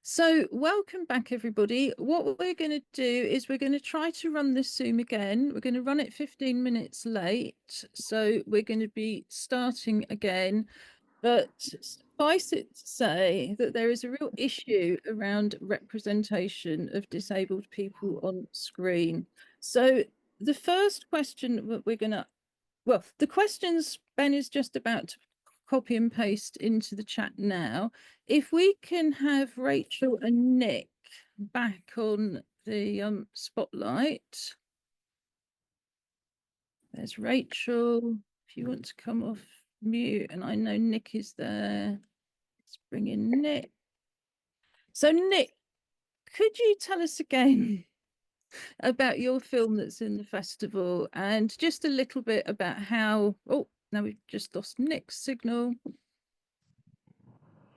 So, welcome back, everybody. What we're going to do is we're going to try to run this Zoom again. We're going to run it 15 minutes late. So, we're going to be starting again. But suffice it to say that there is a real issue around representation of disabled people on screen. So, the first question that we're going to the questions Ben is just about to copy and paste into the chat now. If we can have Rachel and Nick back on the spotlight. There's Rachel. If you want to come off mute, and I know Nick is there. Let's bring in Nick. So Nick, could you tell us again about your film that's in the festival and just a little bit about how, oh, now we've just lost Nick's signal.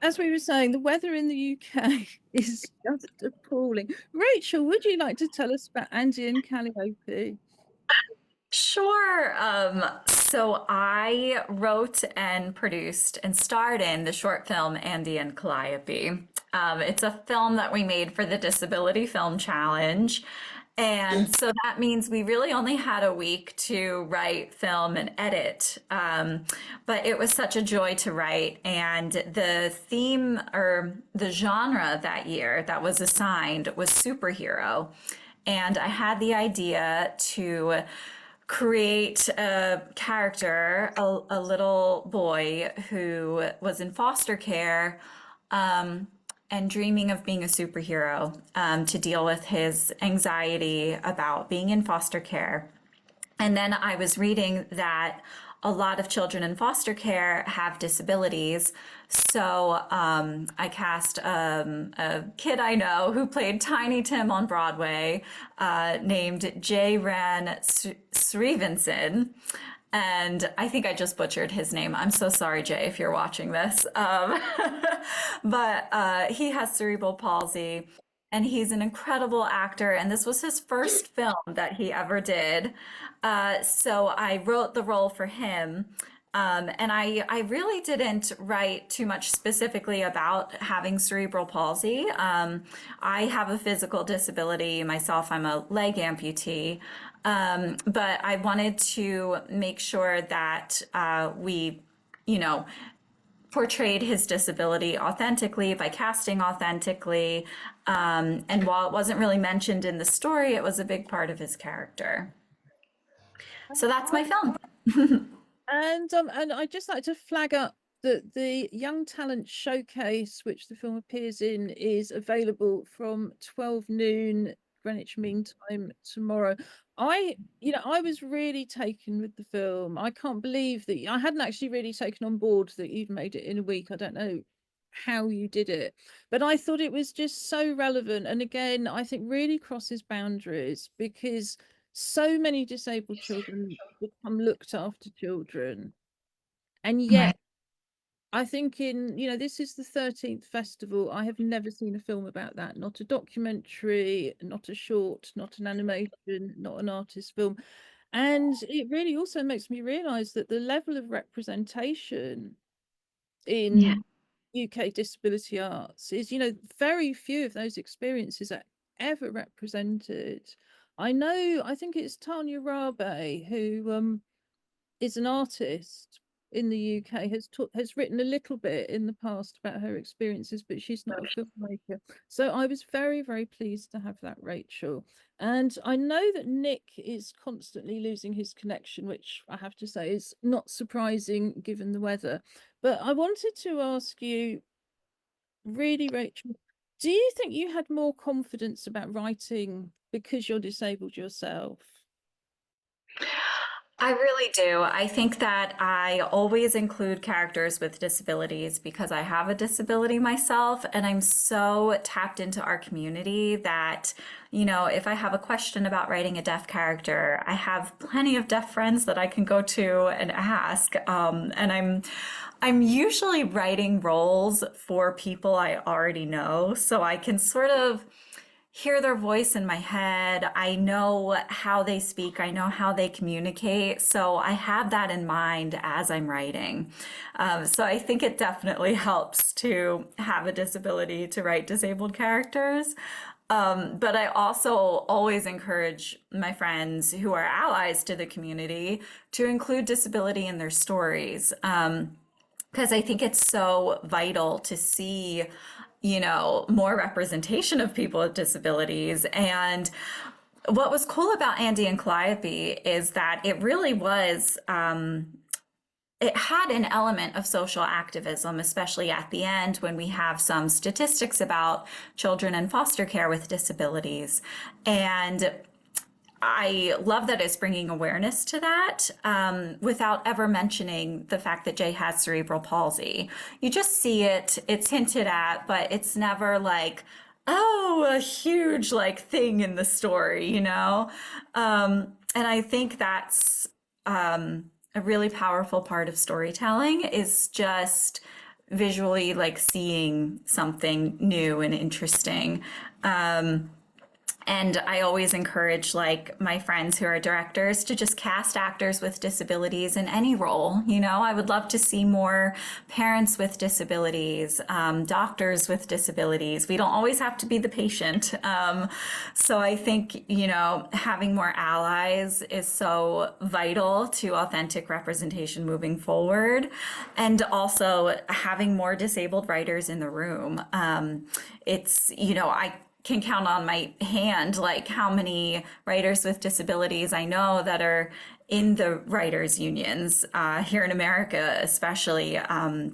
As we were saying, the weather in the UK is just appalling. Rachel, would you like to tell us about Andy and Calliope? Sure. So I wrote and produced and starred in the short film Andy and Calliope. It's a film that we made for the Disability Film Challenge. And so that means we really only had a week to write, film, and edit. But it was such a joy to write. And the theme or the genre that year that was assigned was superhero. And I had the idea to create a character, a little boy who was in foster care and dreaming of being a superhero to deal with his anxiety about being in foster care. And then I was reading that a lot of children in foster care have disabilities. So I cast a kid I know who played Tiny Tim on Broadway, named Jay Ran Srivenson. And I think I just butchered his name. I'm so sorry, Jay, if you're watching this. But he has cerebral palsy, and he's an incredible actor. And this was his first film that he ever did. So I wrote the role for him. And I really didn't write too much specifically about having cerebral palsy. I have a physical disability myself. I'm a leg amputee. But I wanted to make sure that we, you know, portrayed his disability authentically by casting authentically. And while it wasn't really mentioned in the story, it was a big part of his character. So that's my film. And I'd just like to flag up that the Young Talent Showcase, which the film appears in, is available from 12 noon Greenwich Mean Time tomorrow. I was really taken with the film. I can't believe that I hadn't actually really taken on board that you'd made it in a week. I don't know how you did it, but I thought it was just so relevant. And again, I think really crosses boundaries because so many disabled children become looked after children. And Right. yet, I think this is the 13th festival. I have never seen a film about that. Not a documentary, not a short, not an animation, not an artist film. And it really also makes me realize that the level of representation Yeah. in UK disability arts is, very few of those experiences are ever represented. I think it's Tanya Rabe who is an artist in the UK, has written a little bit in the past about her experiences, but she's not a filmmaker. So I was very, very pleased to have that, Rachel. And I know that Nick is constantly losing his connection, which I have to say is not surprising given the weather. But I wanted to ask you, really, Rachel, do you think you had more confidence about writing because you're disabled yourself? I really do. I think that I always include characters with disabilities because I have a disability myself, and I'm so tapped into our community that, if I have a question about writing a deaf character, I have plenty of deaf friends that I can go to and ask. And I'm usually writing roles for people I already know, so I can sort of hear their voice in my head. I know how they speak. I know how they communicate. So I have that in mind as I'm writing. So I think it definitely helps to have a disability to write disabled characters. But I also always encourage my friends who are allies to the community to include disability in their stories. Because I think it's so vital to see, more representation of people with disabilities. And what was cool about Andy and Calliope is that it really was, it had an element of social activism, especially at the end when we have some statistics about children in foster care with disabilities. And I love that it's bringing awareness to that without ever mentioning the fact that Jay has cerebral palsy. You just see it, it's hinted at, but it's never like, oh, a huge like thing in the story, And I think that's a really powerful part of storytelling is just visually like seeing something new and interesting. And I always encourage like my friends who are directors to just cast actors with disabilities in any role. I would love to see more parents with disabilities, doctors with disabilities. We don't always have to be the patient. So I think, having more allies is so vital to authentic representation moving forward. And also having more disabled writers in the room. I can count on my hand like how many writers with disabilities I know that are in the writers unions here in America, especially.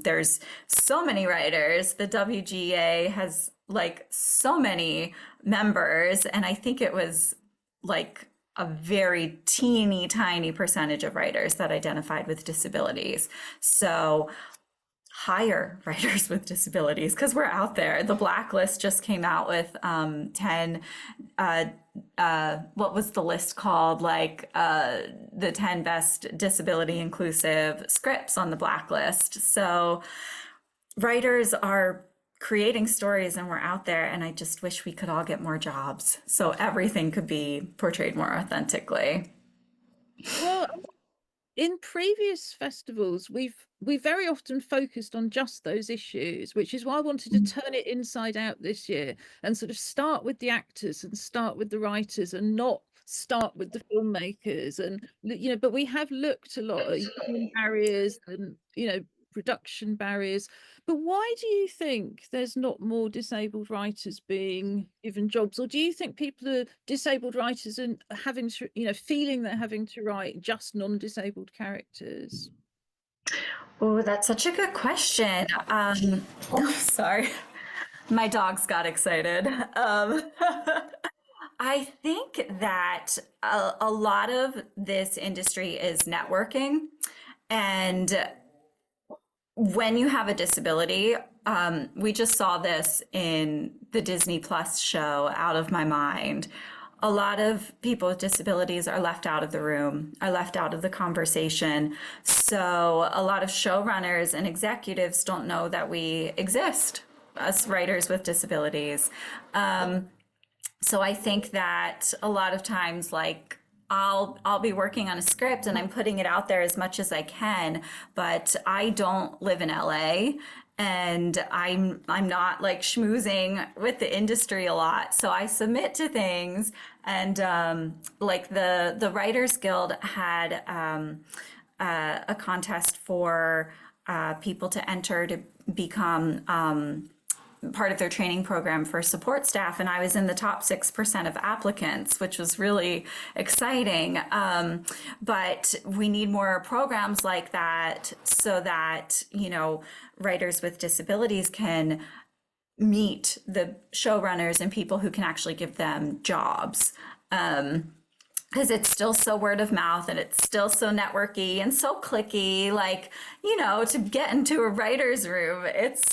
There's so many writers. The WGA has like so many members, and I think it was like a very teeny tiny percentage of writers that identified with disabilities. So hire writers with disabilities because we're out there. The Blacklist just came out with 10, what was the list called? Like the 10 best disability inclusive scripts on the Blacklist. So writers are creating stories and we're out there, and I just wish we could all get more jobs so everything could be portrayed more authentically. Well, in previous festivals, we very often focused on just those issues, which is why I wanted to turn it inside out this year and sort of start with the actors and start with the writers and not start with the filmmakers. And but we have looked a lot at union barriers and production barriers. But why do you think there's not more disabled writers being given jobs? Or do you think people are disabled writers and having to, feeling they're having to write just non-disabled characters? Oh, that's such a good question. Oh, sorry. My dogs got excited. I think that a lot of this industry is networking. And when you have a disability, we just saw this in the Disney Plus show, Out of My Mind. A lot of people with disabilities are left out of the room, are left out of the conversation. So a lot of showrunners and executives don't know that we exist, us writers with disabilities. So I think that a lot of times, like, I'll be working on a script and I'm putting it out there as much as I can, but I don't live in LA and I'm not like schmoozing with the industry a lot. So I submit to things, and like the Writers Guild had a contest for people to enter to become part of their training program for support staff, and I was in the top 6% of applicants, which was really exciting. But we need more programs like that so that, writers with disabilities can meet the showrunners and people who can actually give them jobs. Because it's still so word of mouth and it's still so networky and so clicky. Like, to get into a writer's room, it's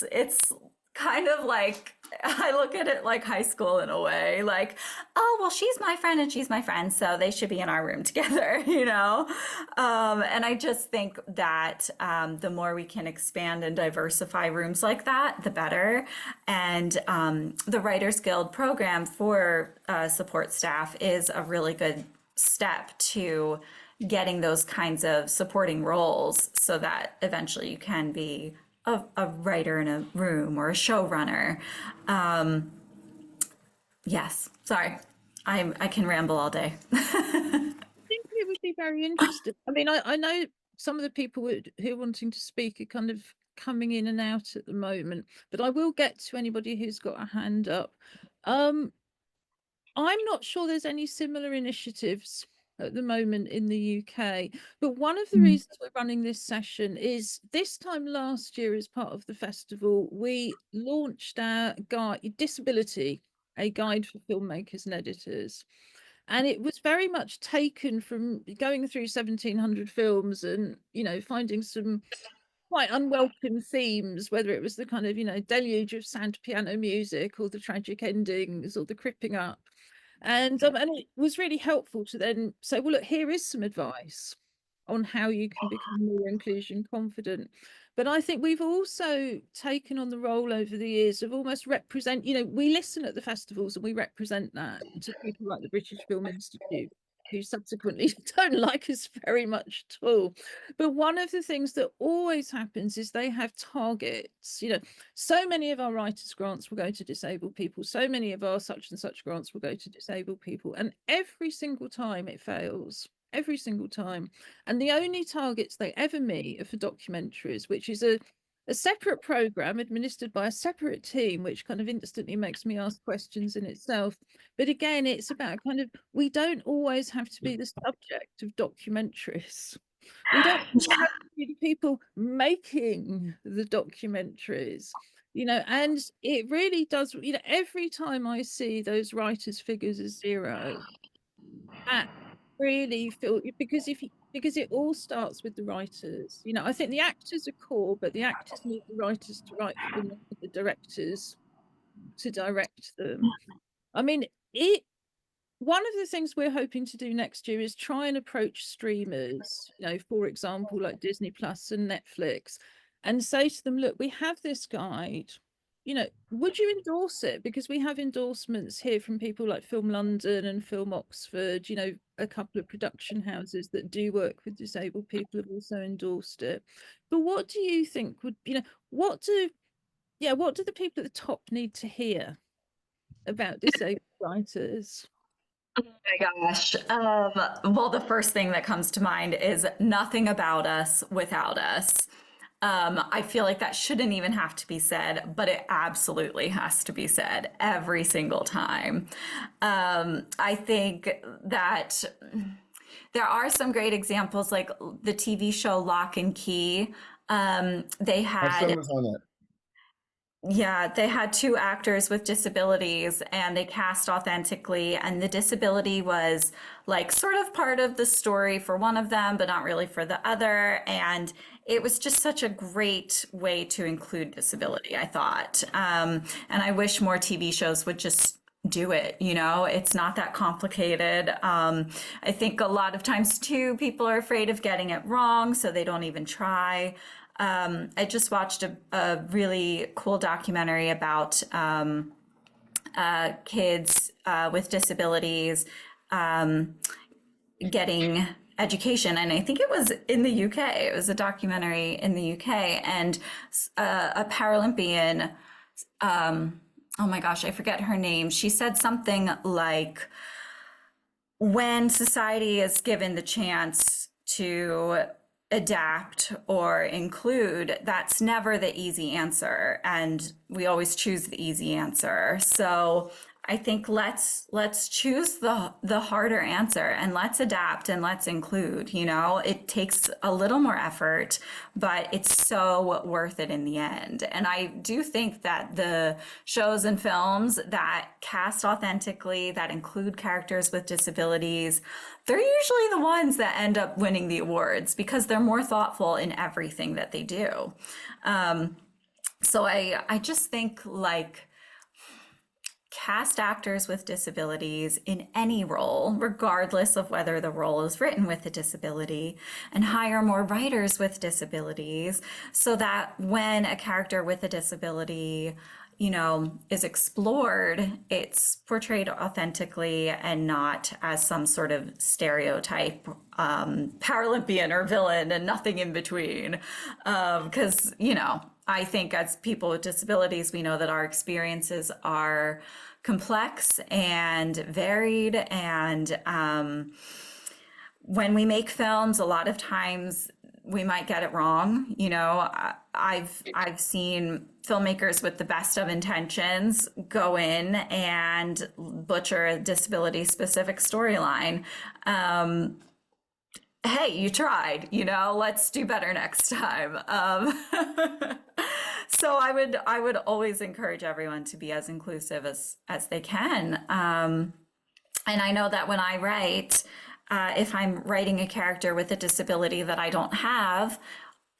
kind of like, I look at it like high school in a way, like, oh, well, she's my friend and she's my friend, so they should be in our room together, you know? And I just think that the more we can expand and diversify rooms like that, the better. And the Writers Guild program for support staff is a really good step to getting those kinds of supporting roles so that eventually you can be a writer in a room or a showrunner. Um, yes, sorry. I can ramble all day. Think it would be very interesting. I mean, I know some of the people who are wanting to speak are kind of coming in and out at the moment, but I will get to anybody who's got a hand up. Um, I'm not sure there's any similar initiatives at the moment in the UK, but one of the reasons we're running this session is this time last year, as part of the festival, we launched our guide, Disability, a guide for filmmakers and editors. And it was very much taken from going through 1700 films and, finding some quite unwelcome themes, whether it was the kind of, deluge of sad piano music or the tragic endings or the cripping up. And it was really helpful to then say, well, look, here is some advice on how you can become more inclusion confident. But I think we've also taken on the role over the years of almost represent, we listen at the festivals and we represent that to people like the British Film Institute, who subsequently don't like us very much at all. But one of the things that always happens is they have targets. So many of our writers' grants will go to disabled people. So many of our such and such grants will go to disabled people. And every single time it fails, every single time. And the only targets they ever meet are for documentaries, which is a separate program administered by a separate team, which kind of instantly makes me ask questions in itself. But again, it's about kind of, we don't always have to be the subject of documentaries. We don't have to be the people making the documentaries, and it really does, every time I see those writers' figures as zero, that really feel, because it all starts with the writers. I think the actors are core, but the actors need the writers to write for them, and the directors to direct them. I mean, it one of the things we're hoping to do next year is try and approach streamers, for example, like Disney Plus and Netflix, and say to them, look, we have this guide. Would you endorse it? Because we have endorsements here from people like Film London and Film Oxford, a couple of production houses that do work with disabled people have also endorsed it. But what do you think would, what do, what do the people at the top need to hear about disabled writers? My gosh. Well, the first thing that comes to mind is nothing about us without us. I feel like that shouldn't even have to be said, but it absolutely has to be said every single time. I think that there are some great examples, like the TV show Lock and Key. They My son had was on it. Yeah, they had two actors with disabilities and they cast authentically, and the disability was like sort of part of the story for one of them, but not really for the other. And it was just such a great way to include disability, I thought. And I wish more TV shows would just do it. It's not that complicated. I think a lot of times too, people are afraid of getting it wrong, so they don't even try. I just watched a really cool documentary about kids with disabilities getting education. And I think it was in the UK. It was a documentary in the UK. And a Paralympian, oh my gosh, I forget her name. She said something like, when society is given the chance to adapt or include, that's never the easy answer. And we always choose the easy answer. So I think let's choose the harder answer and let's adapt and let's include. It takes a little more effort, but it's so worth it in the end. And I do think that the shows and films that cast authentically, that include characters with disabilities, they're usually the ones that end up winning the awards because they're more thoughtful in everything that they do. So I just think like cast actors with disabilities in any role, regardless of whether the role is written with a disability, and hire more writers with disabilities so that when a character with a disability, is explored, it's portrayed authentically and not as some sort of stereotype, Paralympian or villain and nothing in between. Because, I think as people with disabilities, we know that our experiences are complex and varied. And when we make films, a lot of times we might get it wrong. I've seen filmmakers with the best of intentions go in and butcher a disability specific storyline. Hey, you tried, let's do better next time. So I would always encourage everyone to be as inclusive as they can. And I know that when I write, if I'm writing a character with a disability that I don't have,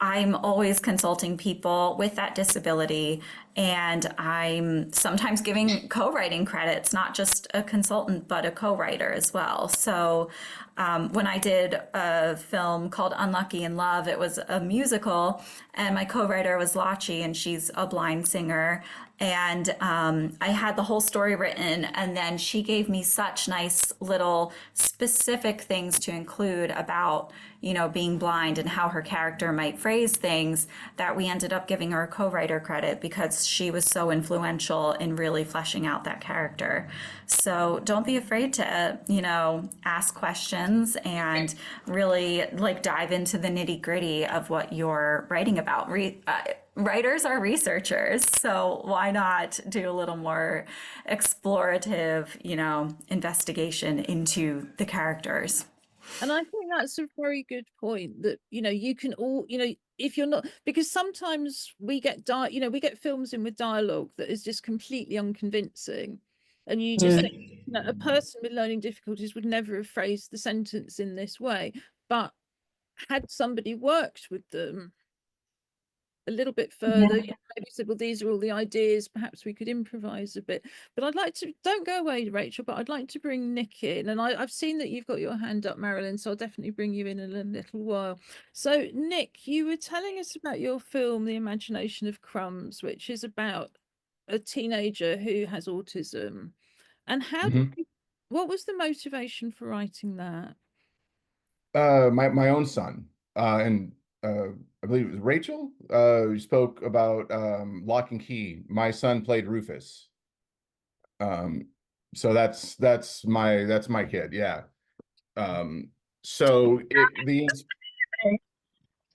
I'm always consulting people with that disability, and I'm sometimes giving co-writing credits, not just a consultant, but a co-writer as well. So when I did a film called Unlucky in Love, it was a musical, and my co-writer was Lachi, and she's a blind singer. And I had the whole story written, and then she gave me such nice little specific things to include about, being blind and how her character might phrase things, that we ended up giving her a co-writer credit because she was so influential in really fleshing out that character. So don't be afraid to, ask questions and really like dive into the nitty gritty of what you're writing about. Writers are researchers, so why not do a little more explorative, investigation into the characters? And I think that's a very good point that, you can all, if you're not, because sometimes we get films in with dialogue that is just completely unconvincing. And you just think, a person with learning difficulties would never have phrased the sentence in this way. But had somebody worked with them a little bit further, maybe said, well, these are all the ideas, perhaps we could improvise a bit. But I'd like to, don't go away, Rachel, but I'd like to bring Nick in. And I've seen that you've got your hand up, Marilyn, so I'll definitely bring you in a little while. So Nick, you were telling us about your film The Imagination of Crumbs, which is about a teenager who has autism. And Mhm. what was the motivation for writing that? My own son, and I believe it was Rachel, who spoke about Lock and Key. My son played Rufus. Um, so that's my kid. Yeah. So it the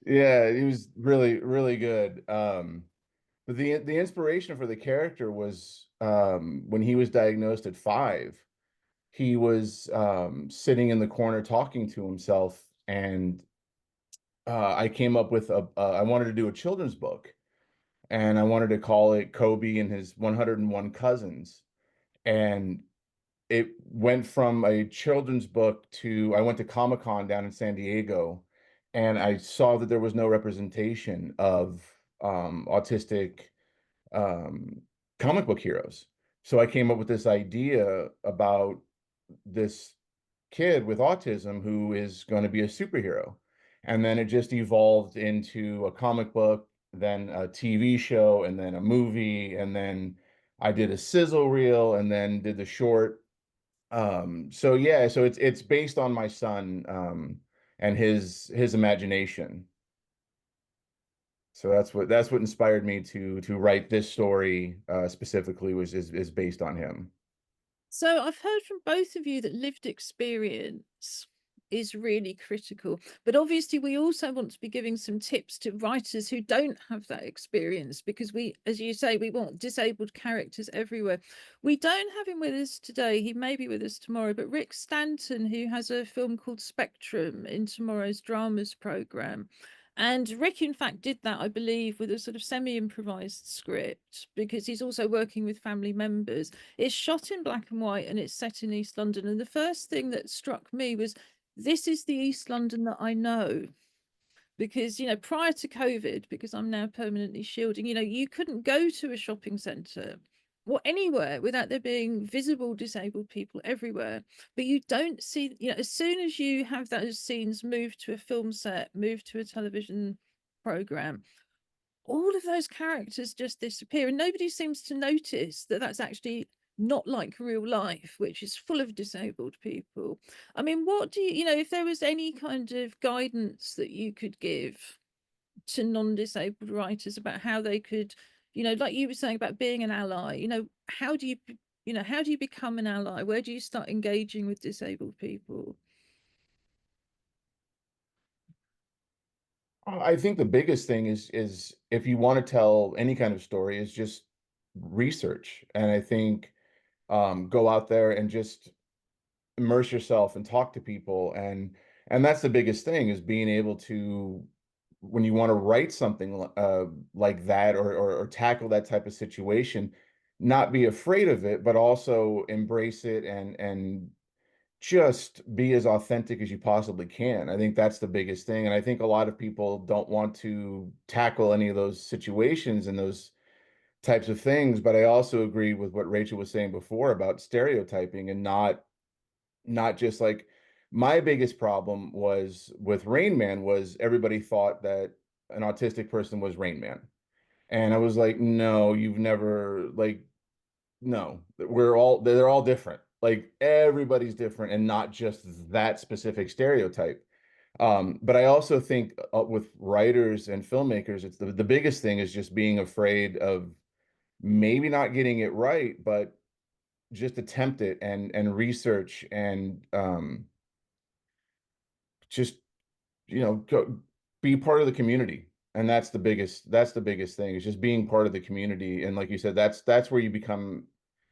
yeah, he was really really good. But the inspiration for the character was when he was diagnosed at 5. He was sitting in the corner talking to himself, and I came up with I wanted to do a children's book, and I wanted to call it Kobe and His 101 Cousins. And it went from a children's book to I went to Comic-Con down in San Diego, and I saw that there was no representation of autistic um, comic book heroes. So I came up with this idea about this kid with autism who is going to be a superhero. And then it just evolved into a comic book, then a TV show, and then a movie, and then I did a sizzle reel, and then did the short. So yeah, so it's based on my son and his imagination. So that's what inspired me to write this story specifically was is based on him. So I've heard from both of you that lived experience is really critical. But obviously, we also want to be giving some tips to writers who don't have that experience, because we, as you say, we want disabled characters everywhere. We don't have him with us today. He may be with us tomorrow, but Rick Stanton, who has a film called Spectrum in tomorrow's dramas program. And Rick, in fact, did that, I believe, with a sort of semi-improvised script, because he's also working with family members. It's shot in black and white and it's set in East London. And the first thing that struck me was, this is the East London that I know. because prior to COVID, because I'm now permanently shielding, you couldn't go to a shopping centre or anywhere without there being visible disabled people everywhere. But you don't see, as soon as you have those scenes move to a film set, move to a television program, all of those characters just disappear, and nobody seems to notice that that's actually not like real life, which is full of disabled people. I mean, what do if there was any kind of guidance that you could give to non-disabled writers about how they could, like you were saying about being an ally, how do you become an ally? Where do you start engaging with disabled people? I think the biggest thing is if you want to tell any kind of story is just research. And I think go out there and just immerse yourself and talk to people, and that's the biggest thing, is being able to, when you want to write something like that, or tackle that type of situation, not be afraid of it, but also embrace it, and just be as authentic as you possibly can. I think that's the biggest thing. And I think a lot of people don't want to tackle any of those situations and those types of things. But I also agree with what Rachel was saying before about stereotyping, and not just like, my biggest problem was with Rain Man was everybody thought that an autistic person was Rain Man. And I was like, no, you've never, like, no, they're all different. Like, everybody's different, and not just that specific stereotype. But I also think with writers and filmmakers, it's the biggest thing is just being afraid of maybe not getting it right, but just attempt it, and research, and just go be part of the community. And that's the biggest thing, is just being part of the community. And like you said, that's where you become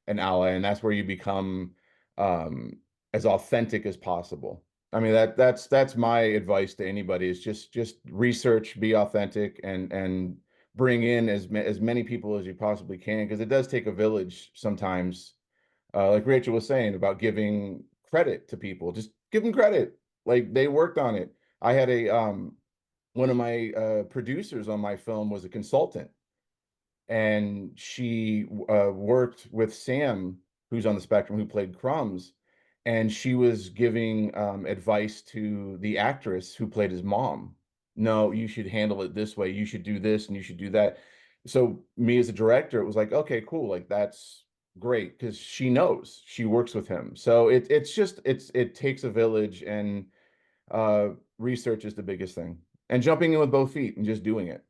an ally, and that's where you become um as authentic as possible. I mean, that's my advice to anybody, is just research, be authentic, and bring in as many people as you possibly can, because it does take a village sometimes. Like Rachel was saying about giving credit to people, just give them credit. Like, they worked on it. I had a one of my producers on my film was a consultant, and she worked with Sam, who's on the spectrum, who played Crumbs, and she was giving advice to the actress who played his mom. No, you should handle it this way. You should do this, and you should do that. So me as a director, it was like, okay, cool, like that's great, because she knows, she works with him. So it takes a village, and uh, research is the biggest thing, and jumping in with both feet and just doing it.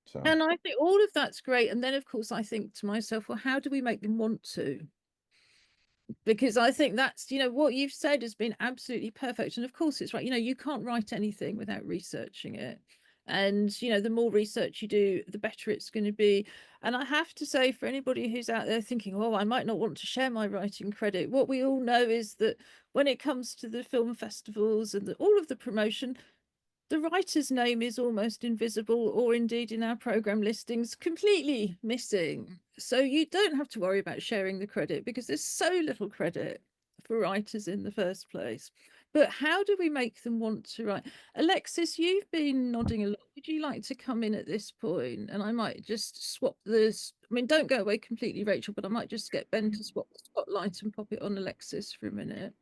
So. And I think all of that's great. And then, of course, I think to myself, well, how do we make them want to? Because I think that's, what you've said has been absolutely perfect. And of course, it's right. You can't write anything without researching it. And, the more research you do, the better it's going to be. And I have to say, for anybody who's out there thinking, oh, I might not want to share my writing credit, what we all know is that when it comes to the film festivals and all of the promotion, the writer's name is almost invisible, or indeed in our program listings, completely missing. So you don't have to worry about sharing the credit, because there's so little credit for writers in the first place. But how do we make them want to write? Alexis, you've been nodding a lot. Would you like to come in at this point? And I might just swap this. I mean, don't go away completely, Rachel, but I might just get Ben to swap the spotlight and pop it on Alexis for a minute.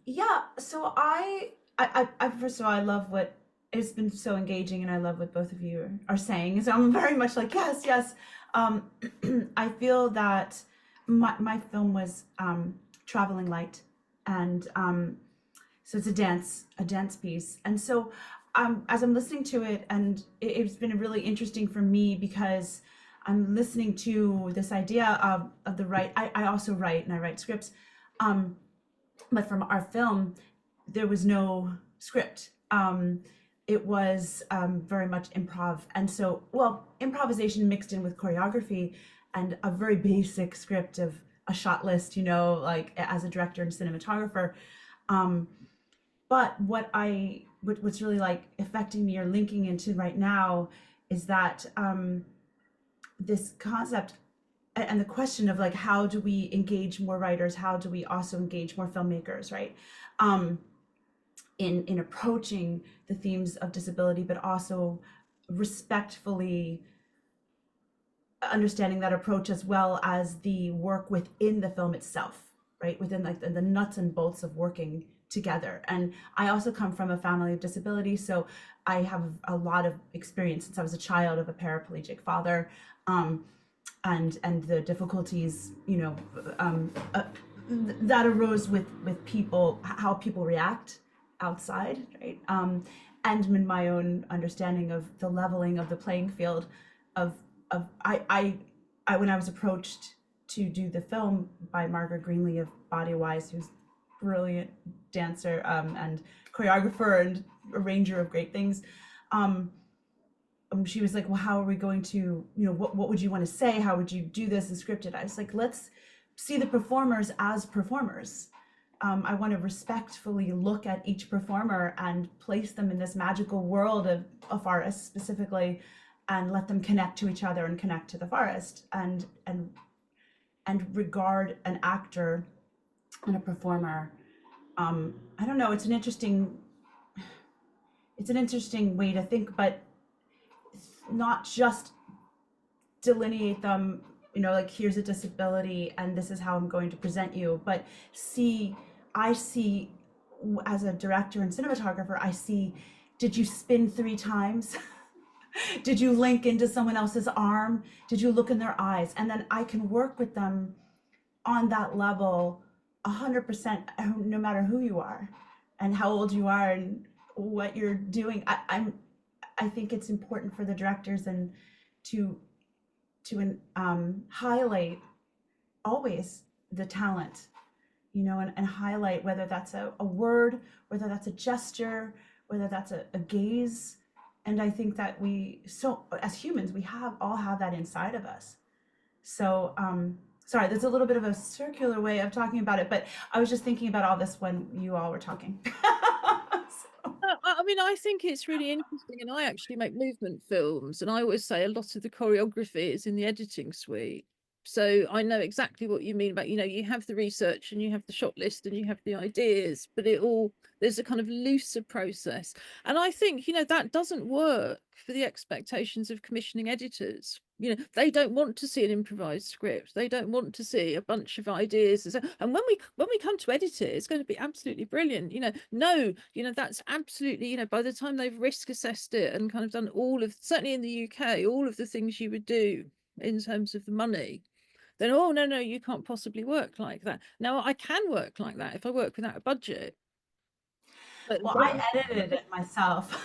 Yeah, so first of all, I love what it's been so engaging, and I love what both of you are saying. So I'm very much like, yes, yes. Um, I feel that my film was Traveling Light, and so it's a dance piece. And so as I'm listening to it, and it's been really interesting for me, because I'm listening to this idea of the right. I also write, and I write scripts. But from our film, there was no script. It was very much improv. And so, well, improvisation mixed in with choreography, and a very basic script of a shot list, like as a director and cinematographer. But what's really like affecting me or linking into right now is that this concept and the question of like, how do we engage more writers, how do we also engage more filmmakers, right? in approaching the themes of disability, but also respectfully understanding that approach, as well as the work within the film itself, right? Within like the nuts and bolts of working together. And I also come from a family of disability, so I have a lot of experience since I was a child of a paraplegic father, and the difficulties, that arose with people, how people react outside, right? And in my own understanding of the leveling of the playing field of I when I was approached to do the film by Margaret Greenlee of Bodywise, who's a brilliant dancer, and choreographer and arranger of great things, she was like, well, how are we going to, what would you want to say? How would you do this and script it? I was like, let's see the performers as performers. I want to respectfully look at each performer and place them in this magical world of a forest specifically, and let them connect to each other and connect to the forest, and regard an actor and a performer. I don't know, it's an interesting way to think, but not just delineate them, like, here's a disability and this is how I'm going to present you, but I see, as a director and cinematographer, I see, did you spin 3 times? Did you link into someone else's arm? Did you look in their eyes? And then I can work with them on that level 100%, no matter who you are and how old you are and what you're doing. I think it's important for the directors and to highlight always the talent, and highlight whether that's a word, whether that's a gesture, whether that's a gaze. And I think that as humans, we all have that inside of us. So, sorry, there's a little bit of a circular way of talking about it, but I was just thinking about all this when you all were talking. I mean, I think it's really interesting, and I actually make movement films, and I always say a lot of the choreography is in the editing suite. So I know exactly what you mean about, you have the research and you have the shot list and you have the ideas, but there's a kind of looser process. And I think, that doesn't work for the expectations of commissioning editors. They don't want to see an improvised script. They don't want to see a bunch of ideas. And when we come to edit it, it's going to be absolutely brilliant. No, that's absolutely, by the time they've risk assessed it and kind of done certainly in the UK, all of the things you would do in terms of the money, then, oh, no, you can't possibly work like that. Now, I can work like that if I work without a budget. But Well, I edited it myself.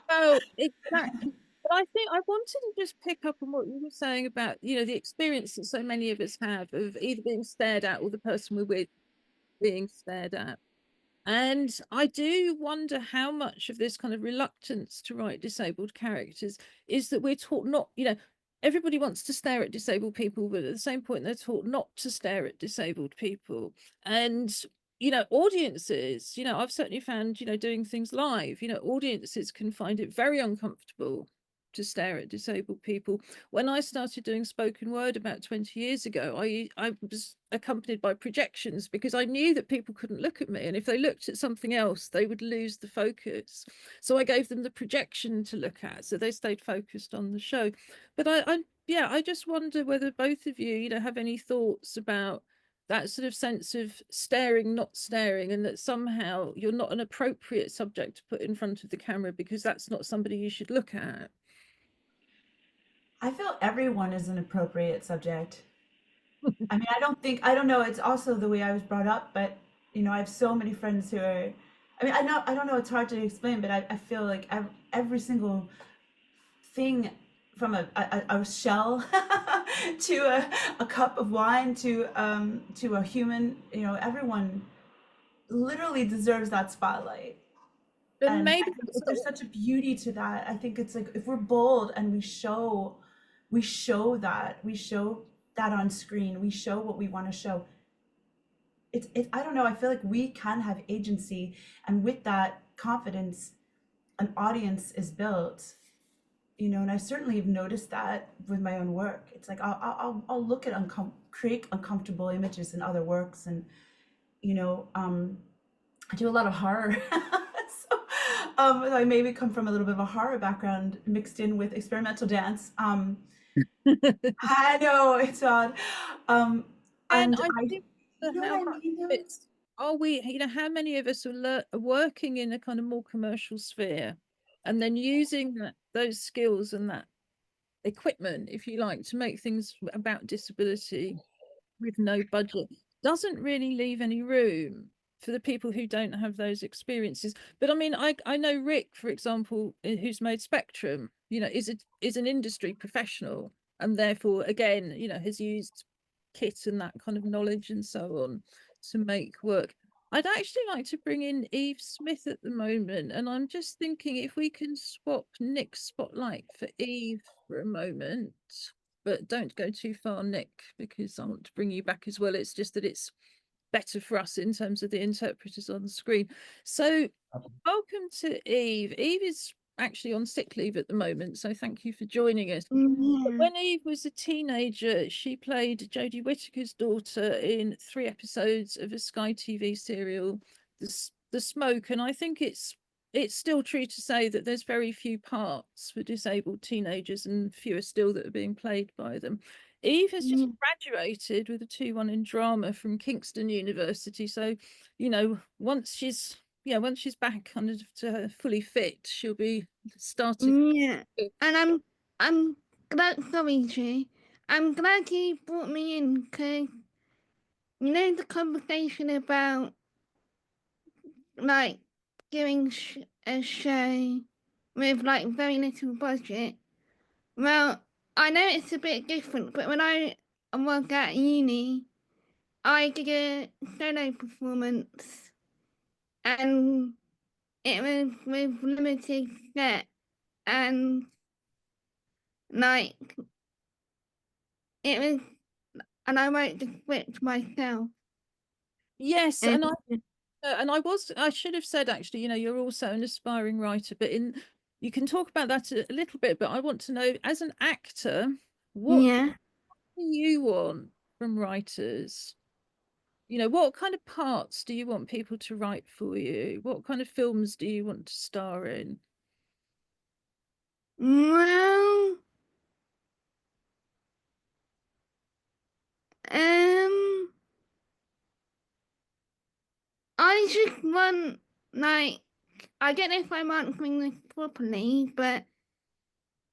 oh, exactly. But I think I wanted to just pick up on what you were saying about, the experience that so many of us have of either being stared at or the person we're with being stared at. And I do wonder how much of this kind of reluctance to write disabled characters is that we're taught not, everybody wants to stare at disabled people, but at the same point, they're taught not to stare at disabled people. And, audiences, I've certainly found, doing things live, audiences can find it very uncomfortable to stare at disabled people. When I started doing spoken word about 20 years ago, I was accompanied by projections because I knew that people couldn't look at me, and if they looked at something else, they would lose the focus. So I gave them the projection to look at, so they stayed focused on the show. But I just wonder whether both of you, have any thoughts about that sort of sense of staring, not staring, and that somehow you're not an appropriate subject to put in front of the camera because that's not somebody you should look at. I feel everyone is an appropriate subject. I mean, I don't know, it's also the way I was brought up, but I have so many friends who are, I mean, I don't know, it's hard to explain, but I feel like every single thing, from a shell to a cup of wine to a human, everyone literally deserves that spotlight. And Maybe there's such a beauty to that. I think it's like, if we're bold and we show that on screen, we show what we want to show. I don't know, I feel like we can have agency, and with that confidence, an audience is built. And I certainly have noticed that with my own work. It's like I'll look at create uncomfortable images in other works, and I do a lot of horror. So, I maybe come from a little bit of a horror background mixed in with experimental dance. I know it's odd. Um, And and I I, think you that know what how I much mean though? it's are we, how many of us are working in a kind of more commercial sphere, and then using those skills and that equipment, if you like, to make things about disability with no budget, doesn't really leave any room for the people who don't have those experiences. But I mean, I know Rick, for example, who's made Spectrum, is an industry professional, and therefore again, has used kit and that kind of knowledge and so on to make work. I'd actually like to bring in Eve Smith at the moment, and I'm just thinking if we can swap Nick's spotlight for Eve for a moment, but don't go too far, Nick, because I want to bring you back as well. It's just that it's better for us in terms of the interpreters on the screen. So welcome to Eve. Eve is actually on sick leave at the moment, so thank you for joining us. But Yeah. when Eve was a teenager, she played Jodie Whittaker's daughter in 3 episodes of a Sky TV serial, The Smoke, and I think it's still true to say that there's very few parts for disabled teenagers and fewer still that are being played by them. Eve has just graduated with a 2-1 in drama from Kingston University. So, once she's back kind of to fully fit, she'll be starting. Yeah. And I'm glad, sorry, Jay. I'm glad you brought me in because the conversation about like doing a show with like very little budget. Well, I know it's a bit different, but when I was at uni, I did a solo performance, and it was with limited set, and like it was, and I wrote the script myself. Yes, And and I should have said actually, you're also an aspiring writer, but you can talk about that a little bit, but I want to know, as an actor, what yeah, do you want from writers? What kind of parts do you want people to write for you? What kind of films do you want to star in? well, um, I just want like I don't know if I'm answering this properly, but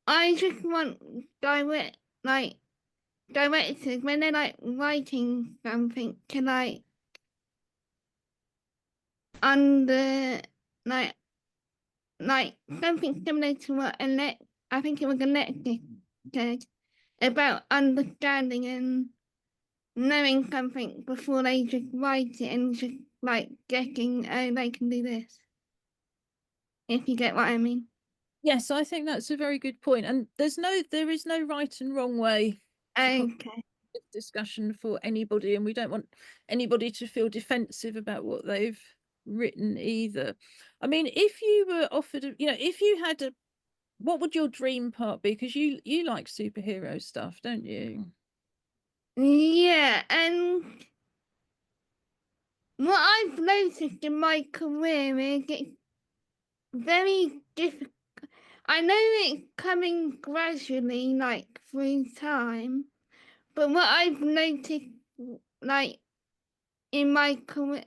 I just want like directors when they're like writing something to like under like something similar to what I think it was Alexis said about understanding and knowing something before they just write it and just like guessing, oh, they can do this. If you get what I mean. Yes, I think that's a very good point. And there is no right and wrong way to Okay. this discussion for anybody, and we don't want anybody to feel defensive about what they've written either. I mean, if you were offered if you had what would your dream part be? Because you like superhero stuff, don't you? Yeah, and what I've noticed in my career is it's very difficult. I know it's coming gradually, like through time, but what I've noticed, like in my career,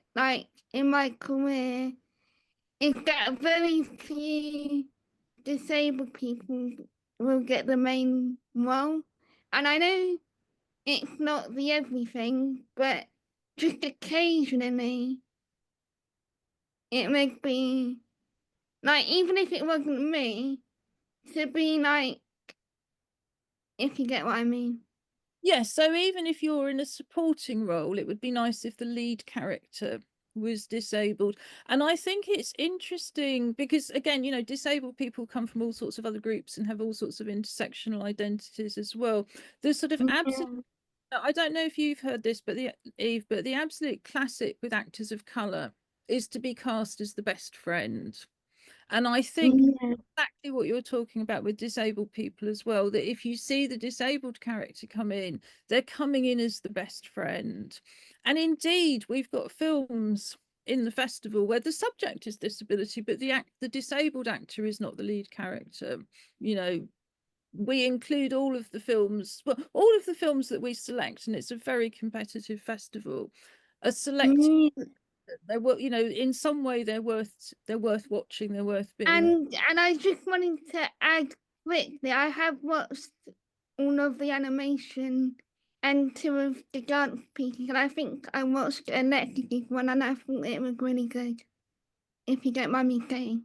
is that very few disabled people will get the main role, and I know it's not the everything, but just occasionally it would be like, even if it wasn't me, to be like, if you get what I mean. Yes, so even if you're in a supporting role, it would be nice if the lead character was disabled. And I think it's interesting because, again, disabled people come from all sorts of other groups and have all sorts of intersectional identities as well. The sort of absolute, I don't know if you've heard this, but the absolute classic with actors of color is to be cast as the best friend. And I think Yeah, exactly what you're talking about with disabled people as well, that if you see the disabled character come in, they're coming in as the best friend. And indeed, we've got films in the festival where the subject is disability, but the disabled actor is not the lead character. You know, we include all of the films, well, all of the films that we select, and it's a very competitive festival, are selected. Mm, They were, you know, in some way they're worth watching, they're worth being. and I just wanted to add quickly, I have watched all of the animation and 2 of the dance pieces, and I think I watched a Netflix one, and I thought it was really good, if you don't mind me saying.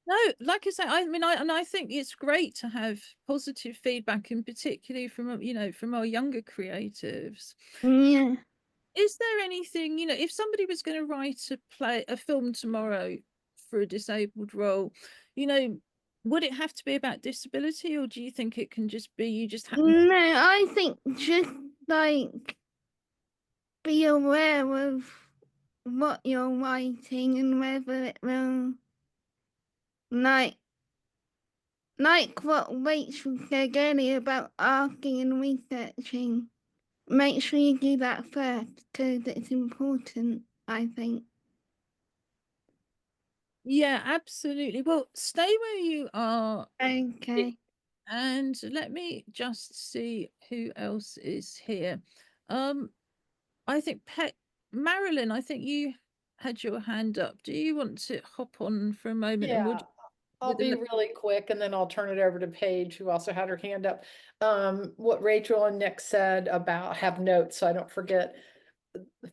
No, like I say, I mean, I think it's great to have positive feedback, and particularly from, you know, from our younger creatives. Yeah. Is there anything, you know, if somebody was going to write a film tomorrow for a disabled role, you know, would it have to be about disability, or do you think it can just be you just happen? No, I think just, like, be aware of what you're writing and whether it will, like what Rachel said earlier about asking and researching. Make sure you do that first, because it's important, I think. Yeah, absolutely. Well, stay where you are, Okay. and let me just see who else is here. I think Marilyn, I think you had your hand up. Do you want to hop on for a moment, and Yeah, I'll be really quick and then I'll turn it over to Paige, who also had her hand up. What Rachel and Nick said about have notes, so I don't forget.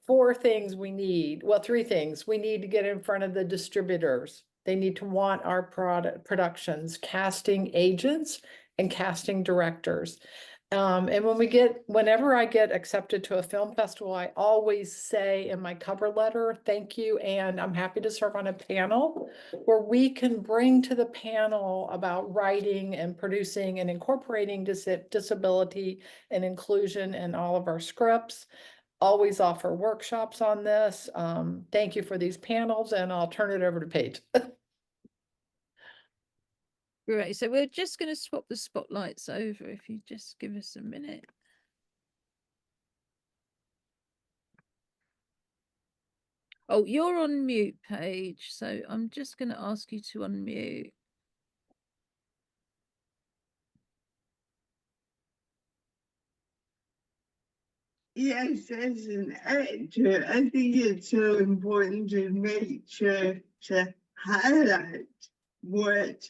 4 things we need, well, 3 things. We need to get in front of the distributors. They need to want our productions, casting agents and casting directors. And whenever I get accepted to a film festival, I always say in my cover letter, thank you, and I'm happy to serve on a panel where we can bring to the panel about writing and producing and incorporating disability and inclusion in all of our scripts. Always offer workshops on this. Thank you for these panels, and I'll turn it over to Paige. Great. So we're just going to swap the spotlights over. If you just give us a minute. Oh, you're on mute, Paige. So I'm just going to ask you to unmute. Yes, as an actor, I think it's so important to make sure to highlight what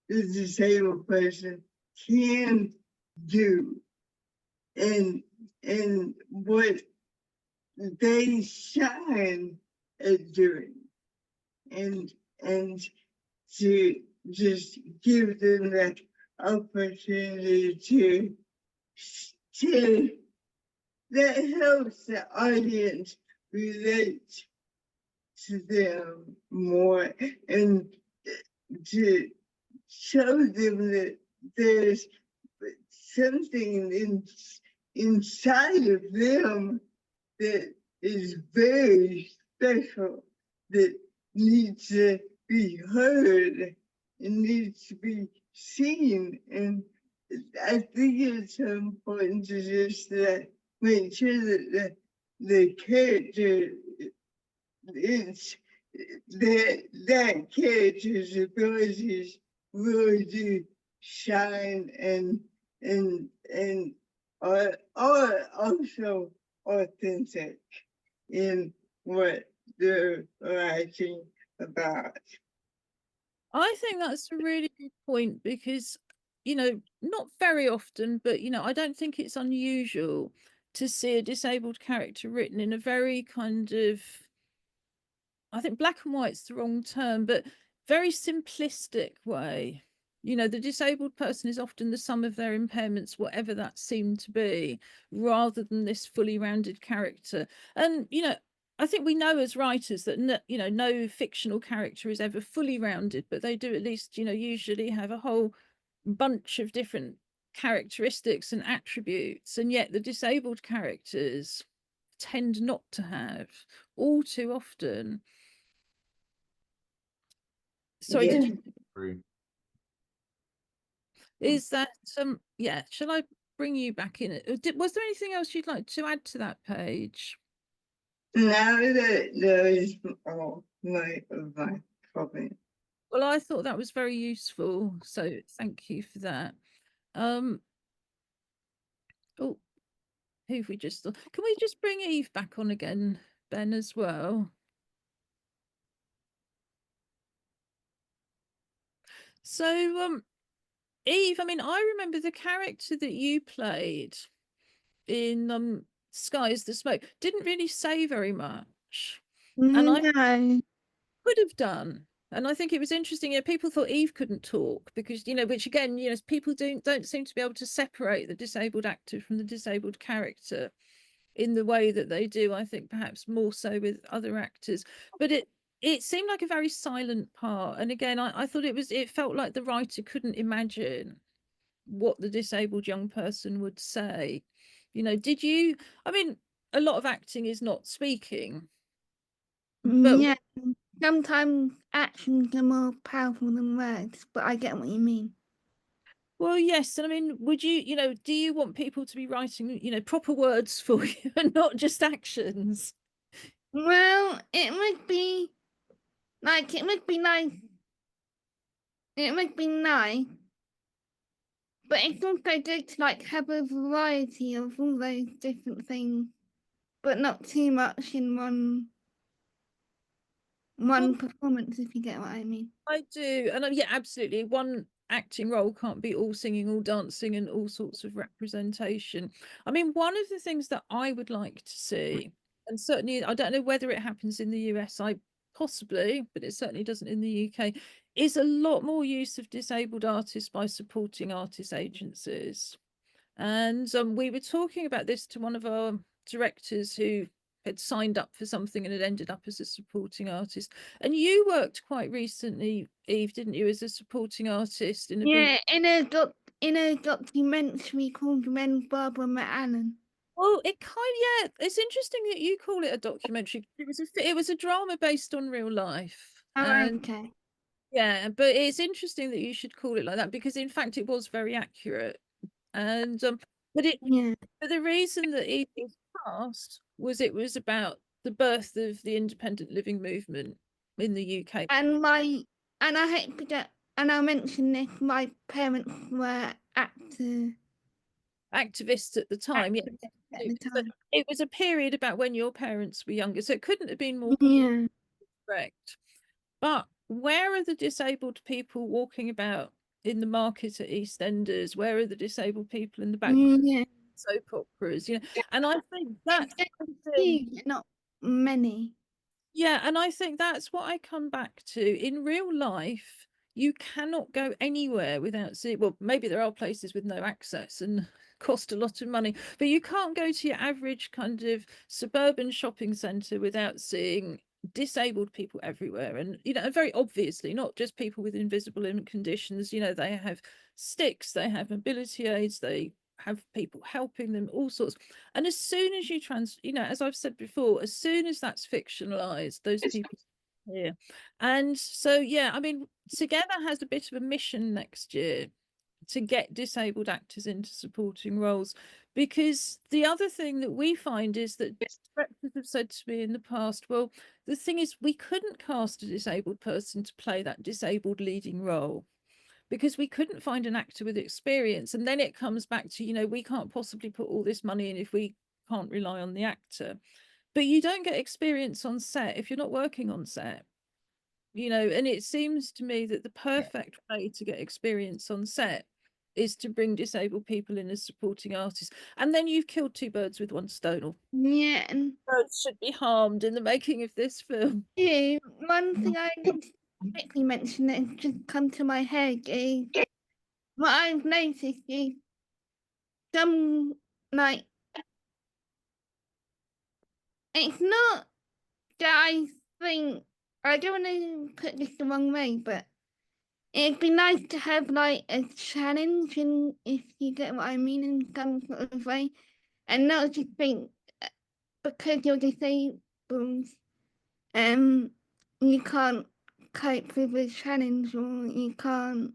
the disabled person can do and what they shine at doing, and to just give them the opportunity to that helps the audience relate to them more, and to show them that there's something inside of them that is very special, that needs to be heard and needs to be seen. And I think it's so important to just make sure that the character is that character's abilities really do shine and are also authentic in what they're writing about. I think that's a really good point, because, you know, not very often, but, you know, I don't think it's unusual to see a disabled character written in a very kind of, I think black and white's the wrong term, but very simplistic way. You know, the disabled person is often the sum of their impairments, whatever that seemed to be, rather than this fully rounded character. And, you know, I think we know as writers that, you know, no fictional character is ever fully rounded, but they do at least, you know, usually have a whole bunch of different characteristics and attributes. And yet the disabled characters tend not to have, all too often. Sorry, Yeah. did you, Agree. is that yeah, shall I bring you back in? Was there anything else you'd like to add to that, Page? Now that knows all my advice problem. Well, I thought that was very useful, so thank you for that. Oh, who have we just? Can we just bring Eve back on again, Ben, as well? So, Eve, I mean, I remember the character that you played in Sky's the Smoke didn't really say very much, and I No. could have done. And I think it was interesting. People thought Eve couldn't talk because, which again, people don't seem to be able to separate the disabled actor from the disabled character in the way that they do. I think perhaps more so with other actors, but it seemed like a very silent part. And again, I thought it felt like the writer couldn't imagine what the disabled young person would say. Did you? I mean, a lot of acting is not speaking, but Yeah. Sometimes actions are more powerful than words, but I get what you mean. well, yes. And I mean, would you, do you want people to be writing, proper words for you and not just actions? Well, it would be like it would be nice. It would be nice, but it's also good to like have a variety of all those different things, but not too much in one performance, if you get what I mean. I do. And yeah, absolutely. One acting role can't be all singing, all dancing, and all sorts of representation. I mean, one of the things that I would like to see, and certainly I don't know whether it happens in the US, possibly, but it certainly doesn't in the UK, is a lot more use of disabled artists by supporting artist agencies. And we were talking about this to one of our directors who had signed up for something and had ended up as a supporting artist. And you worked quite recently, Eve, didn't you, as a supporting artist in a Yeah, in a documentary called When Barbara Met Alan. Well, yeah, it's interesting that you call it a documentary. It was a drama based on real life. Oh, And okay. yeah, but it's interesting that you should call it like that because in fact it was very accurate. And but Yeah. the reason that it was passed was it was about the birth of the independent living movement in the UK. And I hate to get, and I mentioned this, my parents were Activists at the time, yeah. activists at the So time. it was a period about when your parents were younger, so it couldn't have been more Yeah. correct. But where are the disabled people walking about in the market at EastEnders? Where are the disabled people in the back Yeah. soap operas? And I think that's Few, not many. yeah, and I think that's what I come back to. In real life, you cannot go anywhere without seeing, well, maybe there are places with no access and cost a lot of money, but you can't go to your average kind of suburban shopping centre without seeing disabled people everywhere. And, very obviously, not just people with invisible limb conditions, they have sticks, they have mobility aids, they have people helping them, all sorts. And as soon as you as I've said before, as soon as that's fictionalized, those people here. And so, yeah, I mean, Together has a bit of a mission next year to get disabled actors into supporting roles, because the other thing that we find is that directors have said to me in the past, well, the thing is, we couldn't cast a disabled person to play that disabled leading role because we couldn't find an actor with experience. And then it comes back to, we can't possibly put all this money in if we can't rely on the actor. But you don't get experience on set if you're not working on set. And it seems to me that the perfect way to get experience on set is to bring disabled people in as supporting artists. And then you've killed two birds with one stone. Yeah, and Birds should be harmed in the making of this film. yeah, one thing I need to quickly mention that just come to my head is what I've noticed is some like it's not that I think I don't want to put this the wrong way, but it'd be nice to have like a challenge, and if you get what I mean, in some sort of way, and not just think because you're disabled, you can't cope with the challenge, or you can't,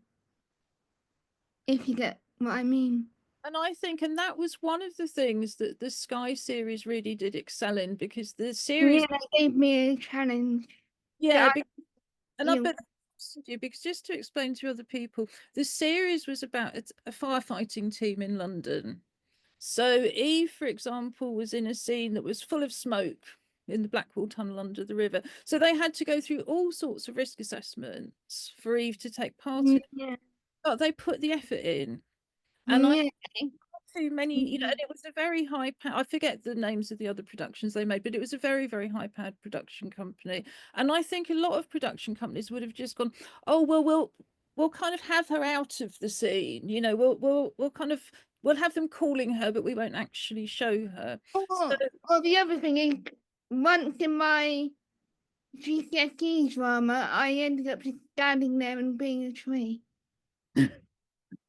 if you get what I mean. And I think, and that was one of the things that the Sky series really did excel in, because the series, Yeah, they gave me a challenge. yeah, I- and I you- bet you, because just to explain to other people, the series was about a firefighting team in London. So Eve, for example, was in a scene that was full of smoke in the Blackwall Tunnel under the river. So they had to go through all sorts of risk assessments for Eve to take part in. Yeah, But they put the effort in. And I yeah, too many, you know, and it was a very high I forget the names of the other productions they made, but it was a very, very high powered production company. And I think a lot of production companies would have just gone, oh well, we'll kind of have her out of the scene, you know, we'll kind of we'll have them calling her, but we won't actually show her. So Well, the other thing is, once in my GCSE drama, I ended up just standing there and being a tree.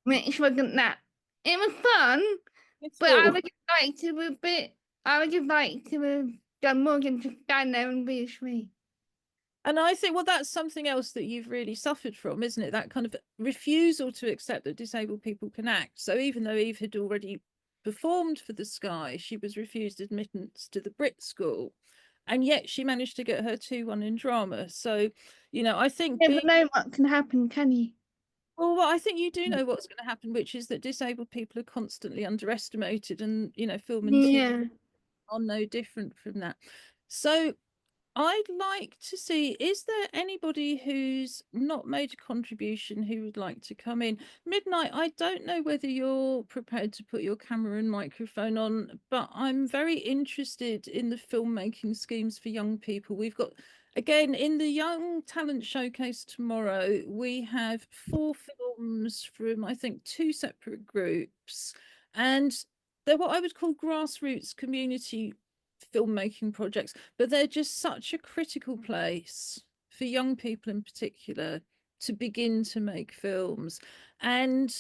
Which wasn't that. It was fun, but I would just like to have I would just like to have done more than just stand there and be a tree. And I think, well, that's something else that you've really suffered from, isn't it? That kind of refusal to accept that disabled people can act. So even though Eve had already performed for the Sky, she was refused admittance to the Brit School. And yet she managed to get her 2-1 in drama. So, you know, I think You never know what can happen, can you? well, I think you do know what's going to happen, which is that disabled people are constantly underestimated, and, you know, film and TV Yeah. are no different from that. So I'd like to see, is there anybody who's not made a contribution who would like to come in? Midnight, I don't know whether you're prepared to put your camera and microphone on, but I'm very interested in the filmmaking schemes for young people. We've got, again, in the Young Talent Showcase tomorrow, we have 4 films from, I think, 2 separate groups. And they're what I would call grassroots community filmmaking projects, but they're just such a critical place for young people in particular to begin to make films. And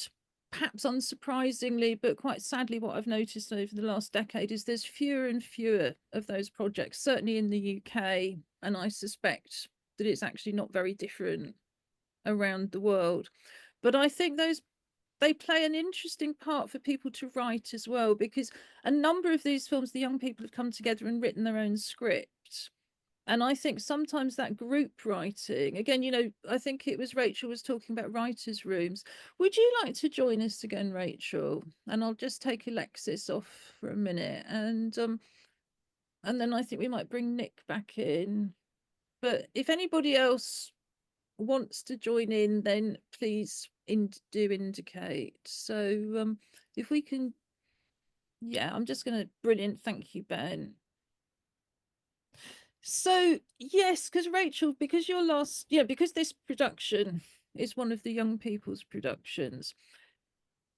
perhaps unsurprisingly, but quite sadly, what I've noticed over the last decade is there's fewer and fewer of those projects, certainly in the UK, and I suspect that it's actually not very different around the world. But I think they play an interesting part for people to write as well, because a number of these films, the young people have come together and written their own script. And I think sometimes that group writing, again, you know, I think it was Rachel was talking about writers' rooms. Would you like to join us again, Rachel? And I'll just take Alexis off for a minute, and then I think we might bring Nick back in. But if anybody else wants to join in, then please do indicate. So if we can, yeah, I'm just going to, brilliant, thank you, Ben. So yes, because Rachel, because your last, yeah, because this production is one of the young people's productions,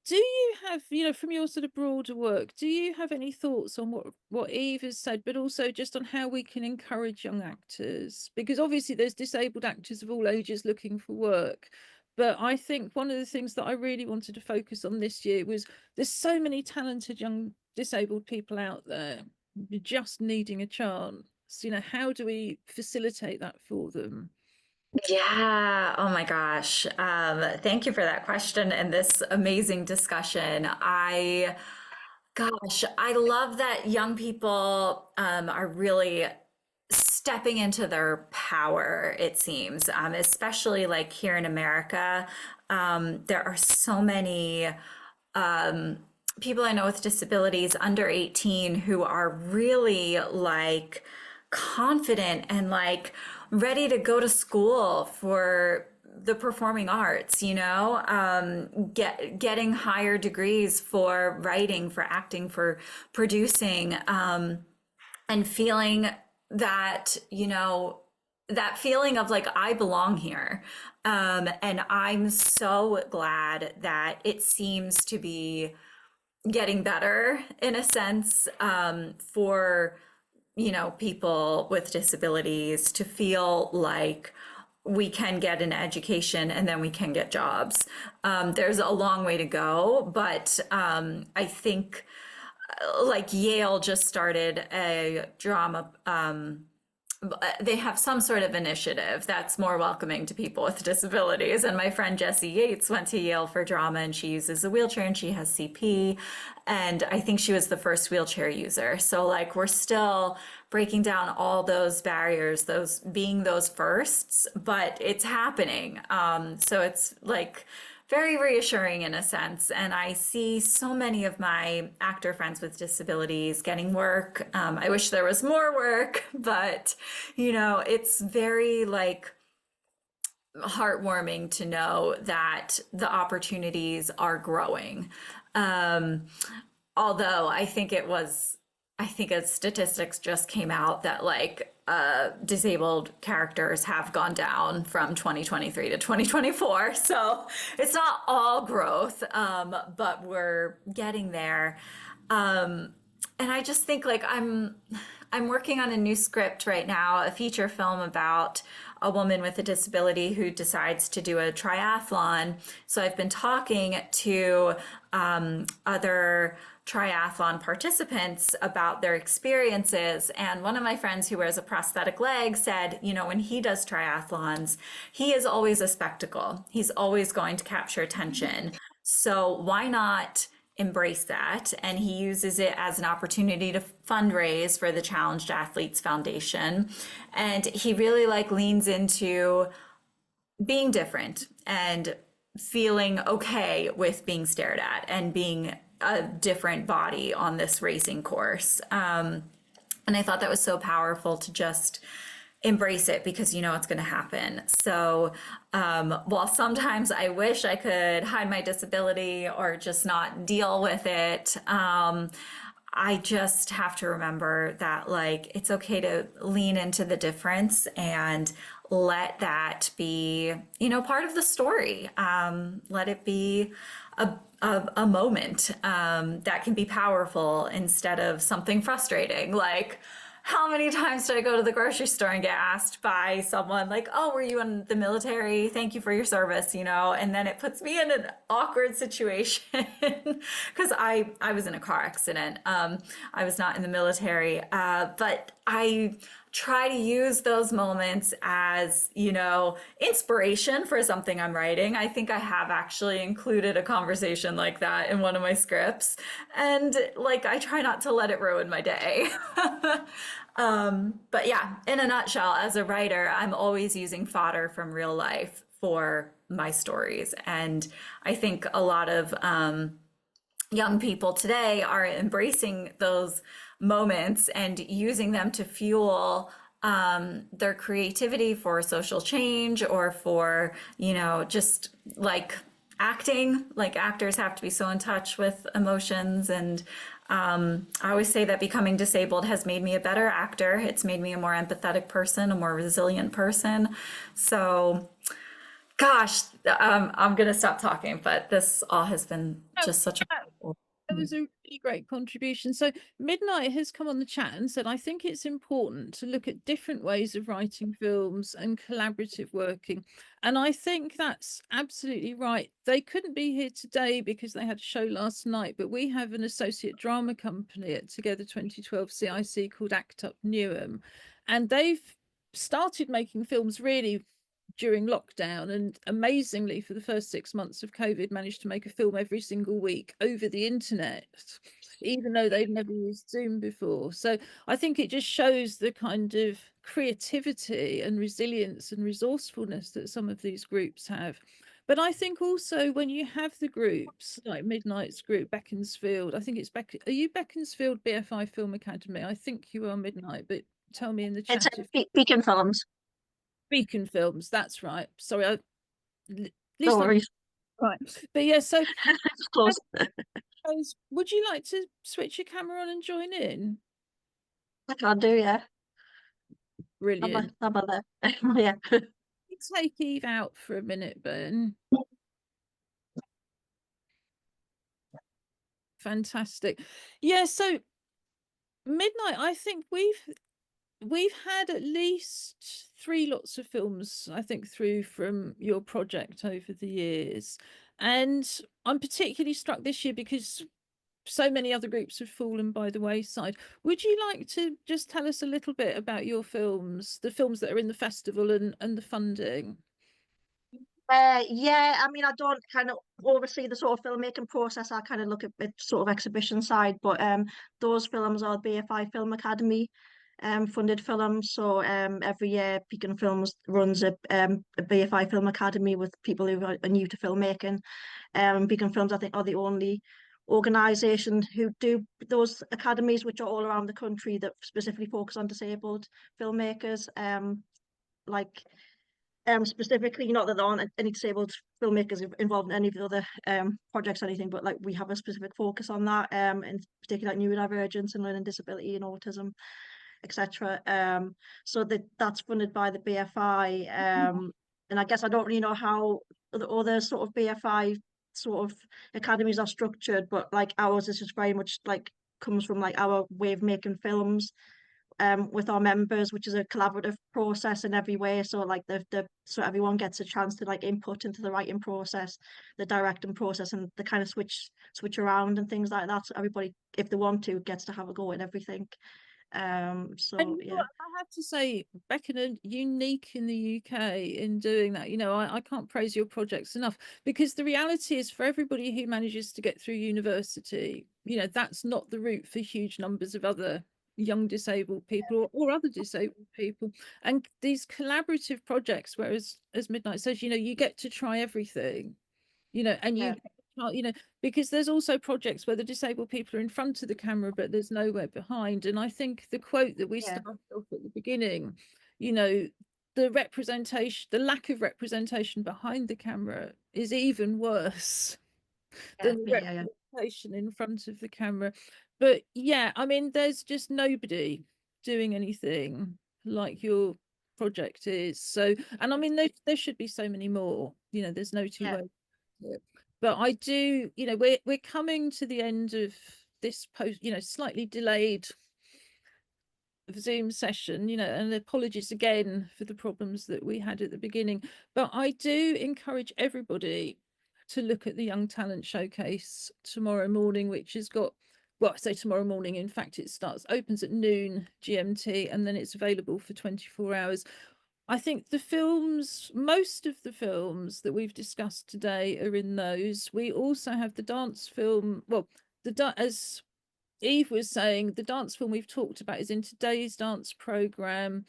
do you have, you know, from your sort of broader work, do you have any thoughts on what Eve has said, but also just on how we can encourage young actors? Because obviously there's disabled actors of all ages looking for work, but I think one of the things that I really wanted to focus on this year was there's so many talented young disabled people out there just needing a chance. You know, how do we facilitate that for them? Yeah. Oh my gosh. Thank you for that question and this amazing discussion. Gosh, I love that young people are really stepping into their power, it seems, especially like here in America. There are so many people I know with disabilities under 18 who are really like confident and like ready to go to school for the performing arts, you know, getting higher degrees for writing, for acting, for producing, and feeling that, you know, that feeling of like, I belong here. And I'm so glad that it seems to be getting better in a sense, for, you know, people with disabilities to feel like we can get an education and then we can get jobs. There's a long way to go, but I think like Yale just started a drama they have some sort of initiative that's more welcoming to people with disabilities. And my friend Jessie Yates went to Yale for drama, and she uses a wheelchair and she has CP. And I think she was the first wheelchair user. So like we're still breaking down all those barriers, those being those firsts, but it's happening. So it's like very reassuring in a sense. And I see so many of my actor friends with disabilities getting work. I wish there was more work, but you know, it's very like heartwarming to know that the opportunities are growing. Um, Although I think a statistics just came out that like disabled characters have gone down from 2023 to 2024. So it's not all growth, but we're getting there. And I just think like I'm working on a new script right now, a feature film about a woman with a disability who decides to do a triathlon. So I've been talking to other triathlon participants about their experiences. And one of my friends who wears a prosthetic leg said, you know, when he does triathlons, he is always a spectacle. He's always going to capture attention. So why not embrace that? And he uses it as an opportunity to fundraise for the Challenged Athletes Foundation. And he really like leans into being different and feeling okay with being stared at and being a different body on this racing course. And I thought that was so powerful to just embrace it because you know it's going to happen. So while sometimes I wish I could hide my disability or just not deal with it, I just have to remember that like it's okay to lean into the difference and let that be, you know, part of the story. Let it be a moment that can be powerful instead of something frustrating. Like, how many times did I go to the grocery store and get asked by someone like, oh, were you in the military? Thank you for your service, you know? And then it puts me in an awkward situation because I was in a car accident. I was not in the military, but I try to use those moments as, you know, inspiration for something I'm writing. I think I have actually included a conversation like that in one of my scripts. And like, I try not to let it ruin my day. But yeah, in a nutshell, as a writer, I'm always using fodder from real life for my stories. And I think a lot of young people today are embracing those moments and using them to fuel their creativity for social change or for, you know, just like acting. Like actors have to be so in touch with emotions. And I always say that becoming disabled has made me a better actor. It's made me a more empathetic person, a more resilient person. So gosh, I'm going to stop talking, but this all has been just such a That was a really great contribution. So Midnight has come on the chat and said, I think it's important to look at different ways of writing films and collaborative working. And I think that's absolutely right. They couldn't be here today because they had a show last night, but we have an associate drama company at Together 2012 CIC called Act Up Newham. And they've started making films really during lockdown, and amazingly for the first 6 months of COVID managed to make a film every single week over the internet, even though they'd never used Zoom before. So I think it just shows the kind of creativity and resilience and resourcefulness that some of these groups have. But I think also when you have the groups like Midnight's group, Beaconsfield, I think it's are you Beaconsfield BFI Film Academy? I think you are, Midnight, but tell me in the chat. It's Beacon Films. Beacon Films, that's right. Sorry, at least No worries. right. But yeah, so It's close. would you like to switch your camera on and join in? I can do, yeah. Brilliant. I'm there. Yeah. Take Eve out for a minute, Ben. Fantastic. Yeah, so Midnight, I think we've had at least 3 lots of films, I think, through from your project over the years. And I'm particularly struck this year because so many other groups have fallen by the wayside. Would you like to just tell us a little bit about your films, the films that are in the festival and the funding? Yeah, I mean, I don't kind of oversee the sort of filmmaking process. I kind of look at it sort of exhibition side, but those films are BFI Film Academy funded films. So every year Beacon Films runs a BFI Film Academy with people who are new to filmmaking. Beacon Films, I think, are the only organisation who do those academies, which are all around the country, that specifically focus on disabled filmmakers. Like specifically, not that there aren't any disabled filmmakers involved in any of the other projects or anything, but like we have a specific focus on that, in particular like neurodivergence and learning disability and autism, etc. So that's funded by the BFI, and I guess I don't really know how the other sort of BFI sort of academies are structured, but like ours is just very much like comes from like our way of making films with our members, which is a collaborative process in every way. So like the so everyone gets a chance to like input into the writing process, the directing process, and the kind of switch around and things like that. So everybody, if they want to, gets to have a go at everything. And So yeah. I have to say, Beacon are unique in the UK in doing that. You know, I can't praise your projects enough, because the reality is, for everybody who manages to get through university, you know, that's not the route for huge numbers of other young disabled people or other disabled people. And these collaborative projects, whereas as Midnight says, you know, you get to try everything, you know, and you you know, because there's also projects where the disabled people are in front of the camera but there's nowhere behind. And I think the quote that we started off at the beginning, you know, the representation, the lack of representation behind the camera is even worse than the representation in front of the camera. But yeah, I mean, there's just nobody doing anything like your project is. So, and I mean, there should be so many more, you know, there's no two ways. But I do, you know, we're coming to the end of this post, you know, slightly delayed Zoom session, you know, and apologies again for the problems that we had at the beginning. But I do encourage everybody to look at the Young Talent Showcase tomorrow morning, which has got, well, I say tomorrow morning, in fact, it opens at noon GMT, and then it's available for 24 hours. I think the films, most of the films that we've discussed today are in those. We also have the dance film, well, as Eve was saying, the dance film we've talked about is in today's dance program.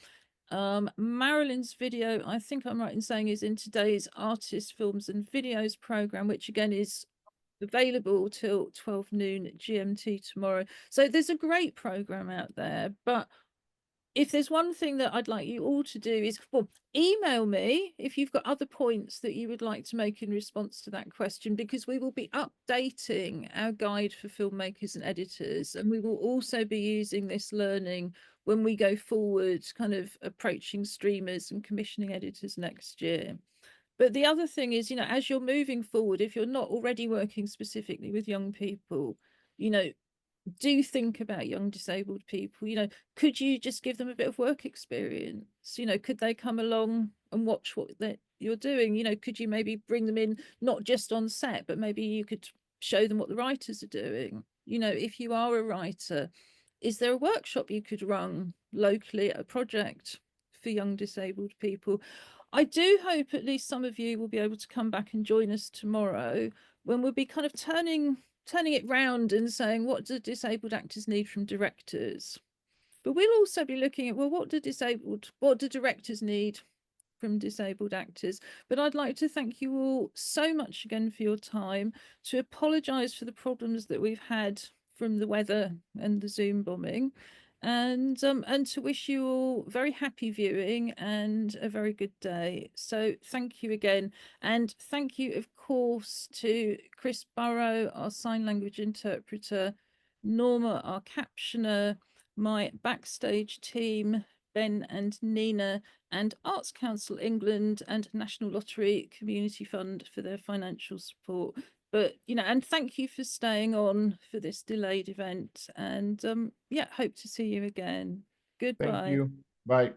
Marilyn's video, I think I'm right in saying, is in today's artist films and videos program, which again is available till 12 noon GMT tomorrow. So there's a great program out there. But if there's one thing that I'd like you all to do is, well, email me if you've got other points that you would like to make in response to that question, because we will be updating our guide for filmmakers and editors, and we will also be using this learning when we go forward, kind of approaching streamers and commissioning editors next year. But the other thing is, you know, as you're moving forward, if you're not already working specifically with young people, you know, do think about young disabled people. You know, could you just give them a bit of work experience? You know, could they come along and watch what you're doing? You know, could you maybe bring them in, not just on set, but maybe you could show them what the writers are doing? You know, if you are a writer, is there a workshop you could run locally at a project for young disabled people? I do hope at least some of you will be able to come back and join us tomorrow, when we'll be kind of turning it round and saying, what do disabled actors need from directors? But we'll also be looking at, well, what do directors need from disabled actors? But I'd like to thank you all so much again for your time, to apologise for the problems that we've had from the weather and the Zoom bombing, and to wish you all very happy viewing and a very good day. So thank you again, and thank you of course to Chris Burrow, our sign language interpreter, Norma, our captioner, my backstage team, Ben and Nina, and Arts Council England and National Lottery Community Fund for their financial support. But, you know, and thank you for staying on for this delayed event, and yeah, hope to see you again. Goodbye. Thank you. Bye.